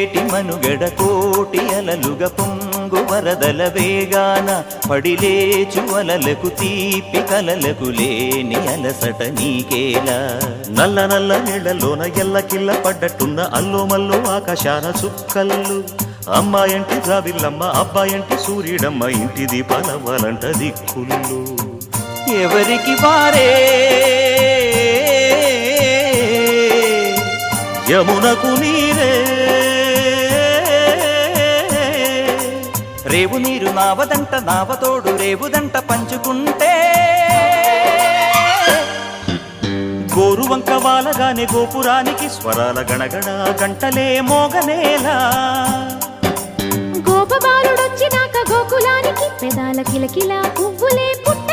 పొంగేటి మనుగడ కోటి అలలుగ పొంగు వరదల వేగాన పడిలేచు అలలకు తీపి కలలకు లేని అలసట నీకేలా నల్ల నల్ల నీళ్లలోన ఎల్లకిల్ల పడ్డట్టున్న అల్లో మల్లో ఆకాశాన చుక్కల్లు అమ్మాయంటి జాబిల్లమ్మ అబ్బాయంటి సూర్యుడమ్మ ఇంటి దీపాలవ్వాలంట దిక్కుళ్ళు ఎవరికి వారే యమునకు నీరే రేవు నీరు నావదంట నావతోడు రేవుదంట పంచుకుంటే గోరువంక వాలగానే గోపురానికి స్వరాల గణగణ గంటలే మోగనేలా గోపబాలుడొచ్చినాక గోకులానికి పెదాల కిలకిల పువ్వులే పుట్ట